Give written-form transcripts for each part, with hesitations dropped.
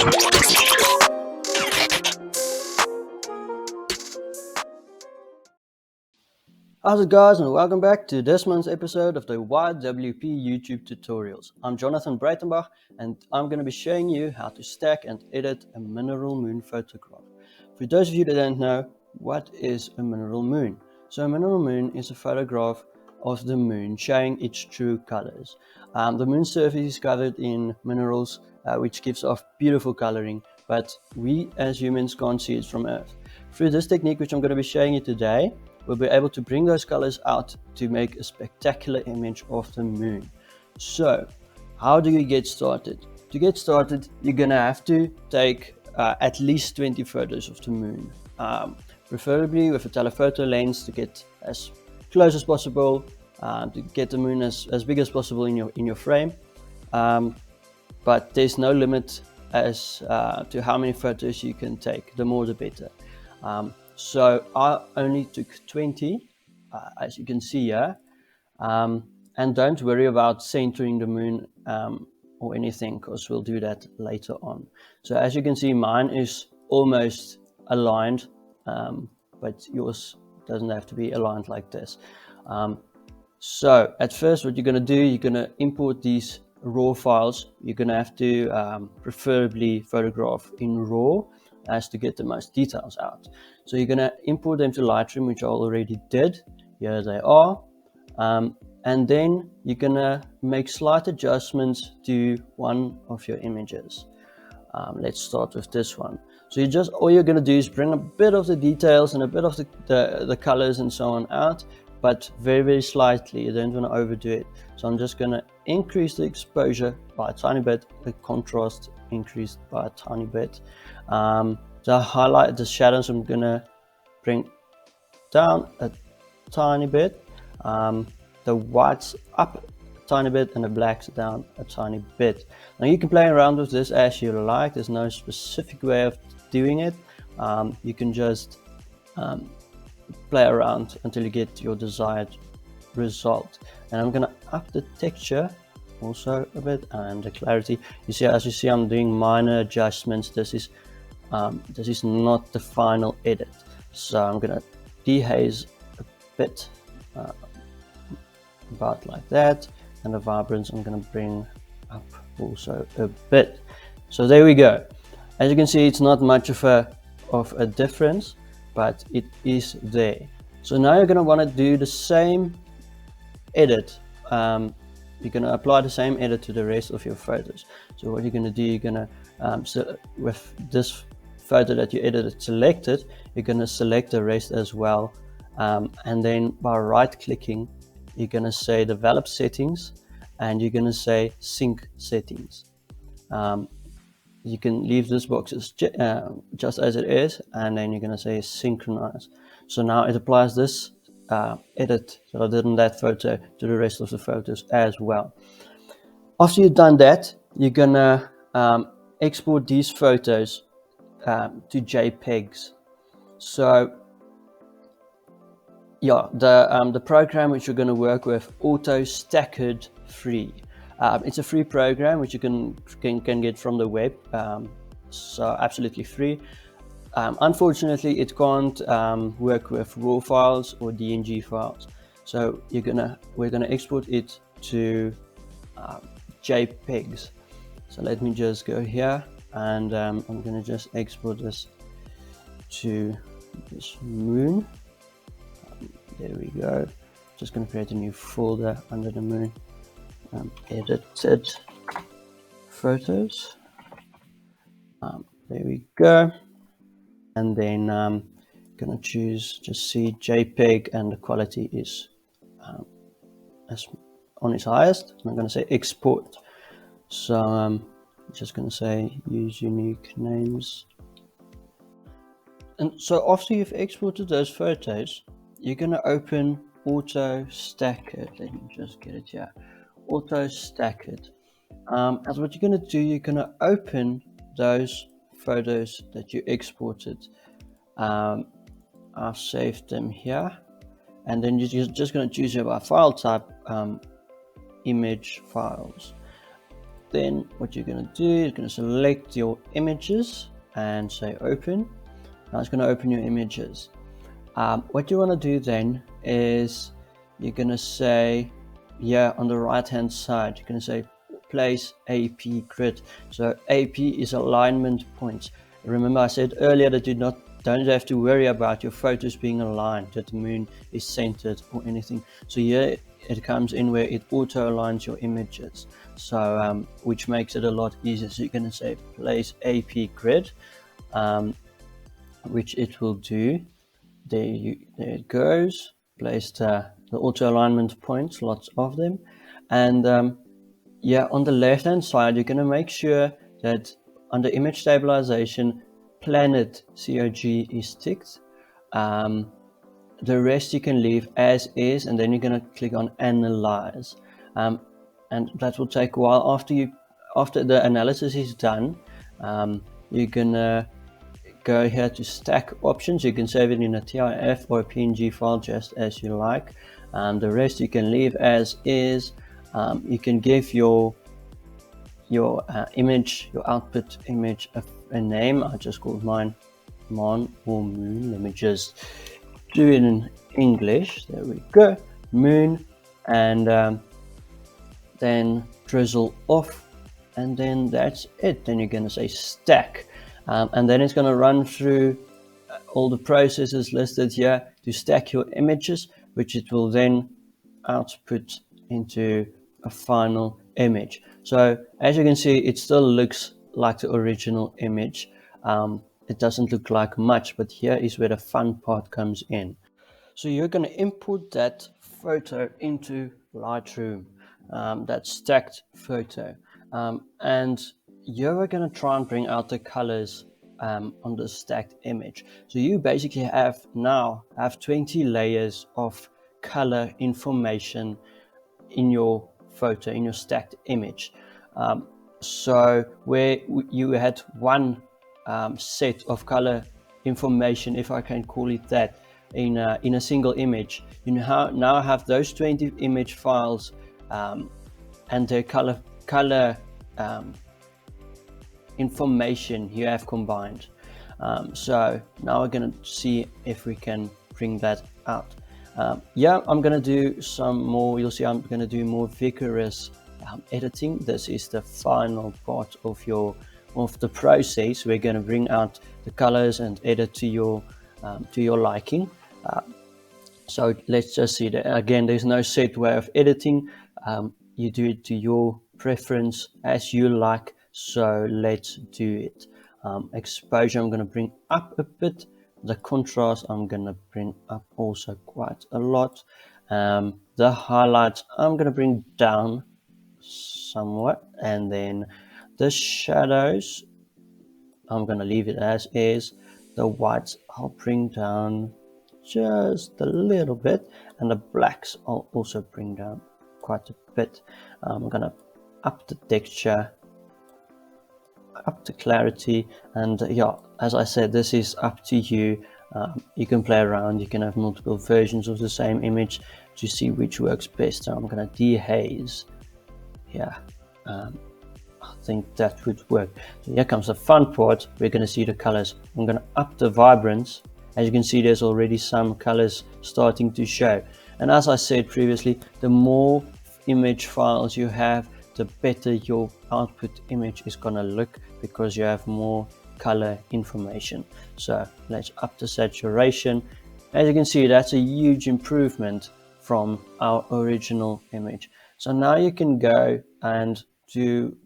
How's it guys, and welcome back to this month's episode of the YWP YouTube Tutorials. I'm Johathan Breytenbach, and I'm going to be showing you how to stack and edit a mineral moon photograph. For those of you that don't know, what is a mineral moon? So a mineral moon is a photograph of the moon showing its true colors. The moon's surface is covered in minerals, which gives off beautiful coloring, but we as humans can't see it from Earth. Through this technique, which I'm going to be showing you today, we'll be able to bring those colors out to make a spectacular image of the moon. So, how do you get started? To get started, you're gonna have to take at least 20 photos of the moon, preferably with a telephoto lens to get as close as possible, to get the moon as big as possible in your frame. But there's no limit as to how many photos you can take. The more the better. So I only took 20, as you can see here, and don't worry about centering the moon or anything, because we'll do that later on. So as you can see, mine is almost aligned, but yours doesn't have to be aligned like this. So at first, what you're going to do, you're going to import these raw files. You're going to have to preferably photograph in RAW as to get the most details out. So you're going to import them to Lightroom, which I already did. Here they are. And then you're going to make slight adjustments to one of your images. Let's start with this one. So all you're going to do is bring a bit of the details and a bit of the colors and so on out, but very, very slightly. You don't want to overdo it. So I'm just going to increase the exposure by a tiny bit, the contrast increased by a tiny bit. To highlight the shadows, I'm going to bring down a tiny bit, the whites up a tiny bit, and the blacks down a tiny bit. Now you can play around with this as you like. There's no specific way of doing it. You can just play around until you get your desired result. And I'm going to up the texture also a bit and the clarity. As you see, I'm doing minor adjustments. This is not the final edit, so I'm gonna dehaze a bit, about like that, and the vibrance I'm gonna bring up also a bit. So there we go. As you can see, it's not much of a difference, but it is there. So now you're gonna want to do the same edit. You're going to apply the same edit to the rest of your photos. So what you're going to do, you're going to, with this photo that you edited selected, you're going to select the rest as well. And then by right clicking, you're going to say develop settings, and you're going to say sync settings. You can leave this box just as it is, and then you're going to say synchronize. So now it applies this edit that I did in that photo to the rest of the photos as well. After you've done that, you're gonna export these photos to Jpegs. So yeah, the program which you're going to work with, Auto Stacked Free. It's a free program which you can get from the web, so absolutely free. Unfortunately, it can't work with RAW files or DNG files. So we're gonna export it to JPEGs. So let me just go here, and I'm gonna just export this to this moon. There we go. Just gonna create a new folder under the moon. Edited photos. There we go. And then I'm gonna choose just see JPEG, and the quality is as on its highest. And I'm gonna say export. So I'm just gonna say use unique names. And so after you've exported those photos, you're gonna open Auto Stacked. Let me just get it here. Auto Stacked. As what you're gonna do, you're gonna open those photos that you exported. I've saved them here, and then you're just going to choose your file type, image files. then what you're going to do is going to select your images and say open. Now it's going to open your images. What you want to do then is you're going to say, on the right hand side, you're going to say place AP grid. So AP is alignment points. Remember I said earlier that you don't have to worry about your photos being aligned, that the moon is centered or anything. So here it comes in where it auto aligns your images, so which makes it a lot easier. So you're going to say place AP grid, which it will do. There it goes. Place the auto alignment points, lots of them. And on the left hand side, you're going to make sure that under image stabilization, planet COG is ticked. The rest you can leave as is, and then you're going to click on analyze, and that will take a while. After the analysis is done, you're gonna go here to stack options. You can save it in a TIF or a PNG file just as you like. The rest you can leave as is. You can give your image, your output image, a name. I just called mine Mon or Moon. Let me just do it in English. There we go, moon, and then drizzle off, and then that's it. Then you're going to say stack, and then it's going to run through all the processes listed here to stack your images, which it will then output into a final image. So as you can see, it still looks like the original image. It doesn't look like much, but here is where the fun part comes in. So you're going to import that photo into Lightroom, that stacked photo, and you're going to try and bring out the colors on the stacked image. So you basically have 20 layers of color information in your photo, in your stacked image. So where you had one set of color information, if I can call it that, in a single image, you now have those 20 image files and their color information you have combined. So now we're going to see if we can bring that out. I'm going to do some more. You'll see I'm going to do more vigorous editing. This is the final part of the process. We're going to bring out the colors and edit to your liking. So let's just see that again. There's no set way of editing. You do it to your preference as you like. So let's do it. Exposure I'm going to bring up a bit. The contrast I'm going to bring up also quite a lot. The highlights I'm going to bring down somewhat, and then the shadows I'm going to leave it as is. The whites I'll bring down just a little bit, and the blacks I'll also bring down quite a bit. I'm going to up the texture, up the clarity, and as I said, this is up to you. You can play around. You can have multiple versions of the same image to see which works best. So I'm going to dehaze here. I think that would work. So here comes the fun part. We're going to see the colors. I'm going to up the vibrance. As you can see, there's already some colors starting to show. And as I said previously, the more image files you have, the better your output image is going to look, because you have more color information. So let's up the saturation. As you can see, that's a huge improvement from our original image. So now you can go and do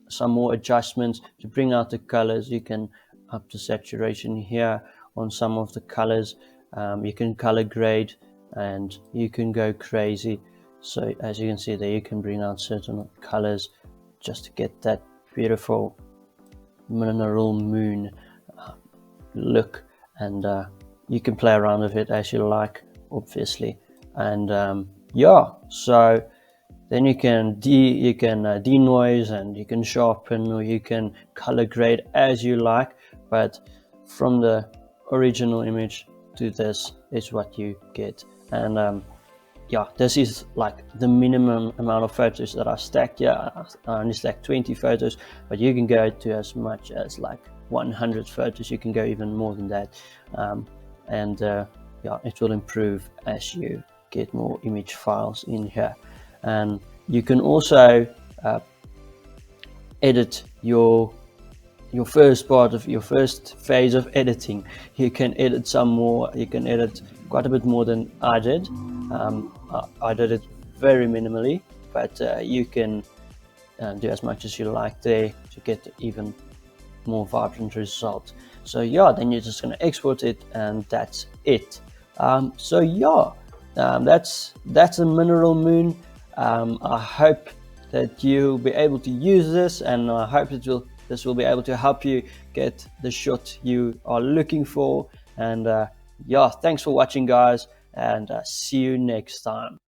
some more adjustments to bring out the colors. You can up the saturation here on some of the colors. You can color grade and you can go crazy. So as you can see there, you can bring out certain colors just to get that beautiful mineral moon look, and you can play around with it as you like, obviously. And so then you can denoise, and you can sharpen, or you can color grade as you like, but from the original image to this is what you get. And yeah, this is like the minimum amount of photos that I stacked. Yeah, I only stacked 20 photos, but you can go to as much as like 100 photos. You can go even more than that. And yeah, it will improve as you get more image files in here. And you can also edit your first part of your first phase of editing. You can edit some more. You can edit quite a bit more than I did. I did it very minimally, but you can do as much as you like there to get even more vibrant result. So yeah, then you're just going to export it, and that's it. So yeah, that's a mineral moon. I hope that you'll be able to use this, and I hope this will be able to help you get the shot you are looking for. And yeah, thanks for watching, guys, and see you next time.